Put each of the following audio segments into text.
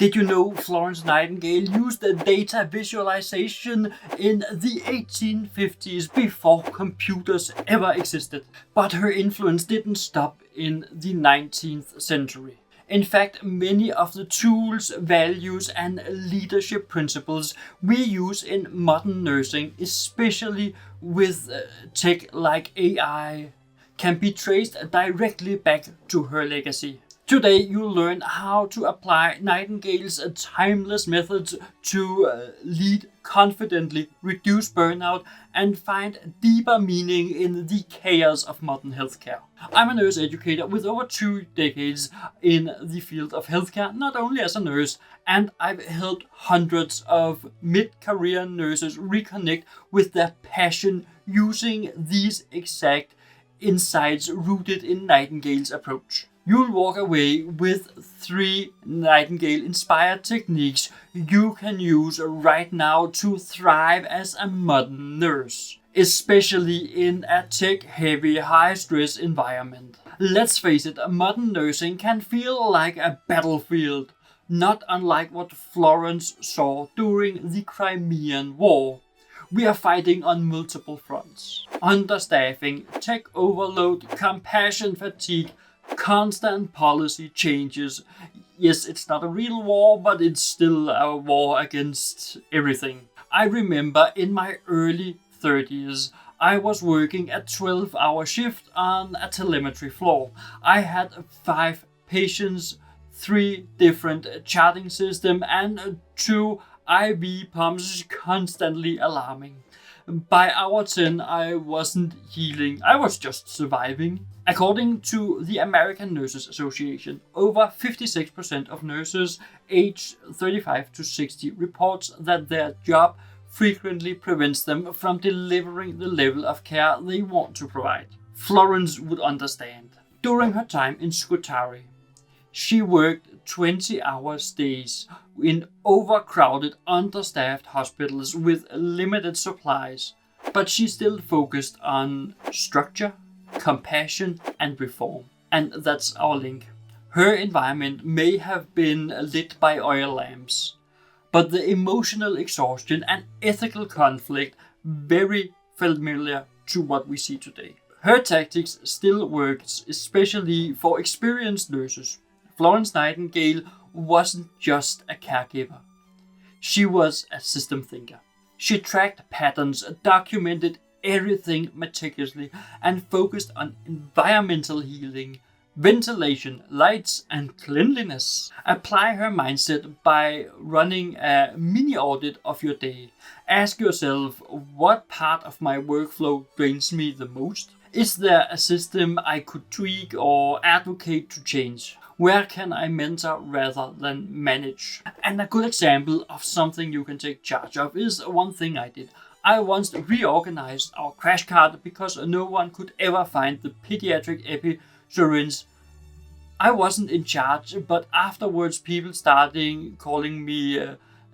Did you know Florence Nightingale used data visualization in the 1850s before computers ever existed? But her influence didn't stop in the 19th century. In fact, many of the tools, values, and leadership principles we use in modern nursing, especially with tech like AI, can be traced directly back to her legacy. Today you'll learn how to apply Nightingale's timeless methods to lead confidently, reduce burnout, and find deeper meaning in the chaos of modern healthcare. I'm a nurse educator with over 2 decades in the field of healthcare, not only as a nurse, and I've helped hundreds of mid-career nurses reconnect with their passion using these exact insights rooted in Nightingale's approach. You'll walk away with 3 Nightingale-inspired techniques you can use right now to thrive as a modern nurse, especially in a tech-heavy, high-stress environment. Let's face it, modern nursing can feel like a battlefield, not unlike what Florence saw during the Crimean War. We are fighting on multiple fronts. Understaffing, tech overload, compassion fatigue, constant policy changes. Yes, it's not a real war, but it's still a war against everything. I remember in my early 30s, I was working a 12-hour shift on a telemetry floor. I had 5 patients, 3 different charting systems, and 2 IV pumps constantly alarming. By hour 10, I wasn't healing, I was just surviving. According to the American Nurses Association, over 56% of nurses aged 35 to 60 reports that their job frequently prevents them from delivering the level of care they want to provide. Florence would understand. During her time in Scutari, she worked 20-hour days in overcrowded, understaffed hospitals with limited supplies, but she still focused on structure, compassion, and reform. And that's our link. Her environment may have been lit by oil lamps, but the emotional exhaustion and ethical conflict very familiar to what we see today. Her tactics still works, especially for experienced nurses. Florence Nightingale wasn't just a caregiver. She was a system thinker. She tracked patterns, documented everything meticulously, and focused on environmental healing, ventilation, lights, and cleanliness. Apply her mindset by running a mini audit of your day. Ask yourself, what part of my workflow drains me the most? Is there a system I could tweak or advocate to change? Where can I mentor rather than manage? And a good example of something you can take charge of is one thing I did. I once reorganized our crash cart because no one could ever find the pediatric epi syringe. I wasn't in charge, but afterwards people started calling me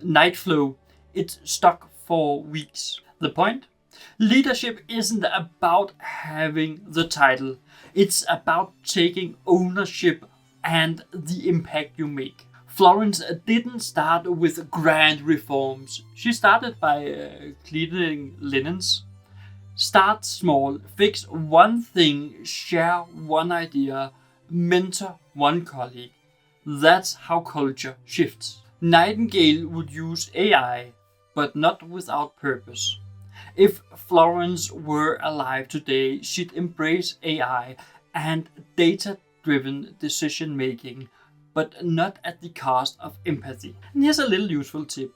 Night Flow. It stuck for weeks. The point? Leadership isn't about having the title. It's about taking ownership and the impact you make. Florence didn't start with grand reforms. She started by cleaning linens. Start small, fix one thing, share one idea, mentor one colleague. That's how culture shifts. Nightingale would use AI, but not without purpose. If Florence were alive today, she'd embrace AI and data-driven decision-making, but not at the cost of empathy. And here's a little useful tip.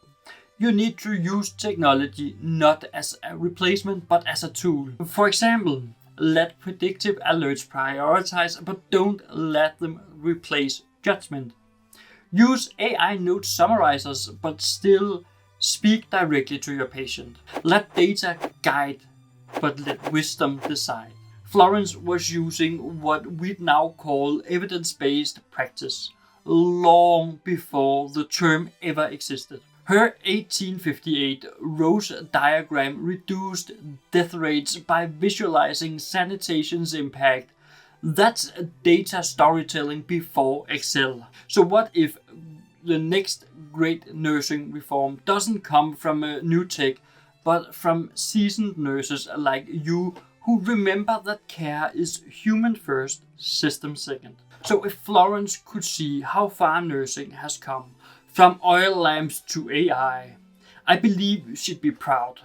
You need to use technology not as a replacement, but as a tool. For example, let predictive alerts prioritize, but don't let them replace judgment. Use AI note summarizers, but still speak directly to your patient. Let data guide, but let wisdom decide. Florence was using what we now call evidence-based practice, long before the term ever existed. Her 1858 Rose diagram reduced death rates by visualizing sanitation's impact. That's data storytelling before Excel. So what if the next great nursing reform doesn't come from a new tech, but from seasoned nurses like you who remember that care is human first, system second. So if Florence could see how far nursing has come, from oil lamps to AI, I believe she'd be proud.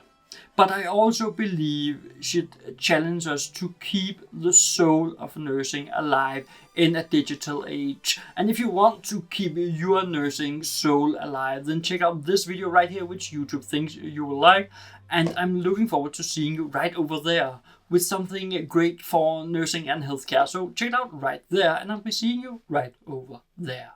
But I also believe she'd challenge us to keep the soul of nursing alive in a digital age. And if you want to keep your nursing soul alive, then check out this video right here, which YouTube thinks you will like. And I'm looking forward to seeing you right over there with something great for nursing and healthcare. So check it out right there, and I'll be seeing you right over there.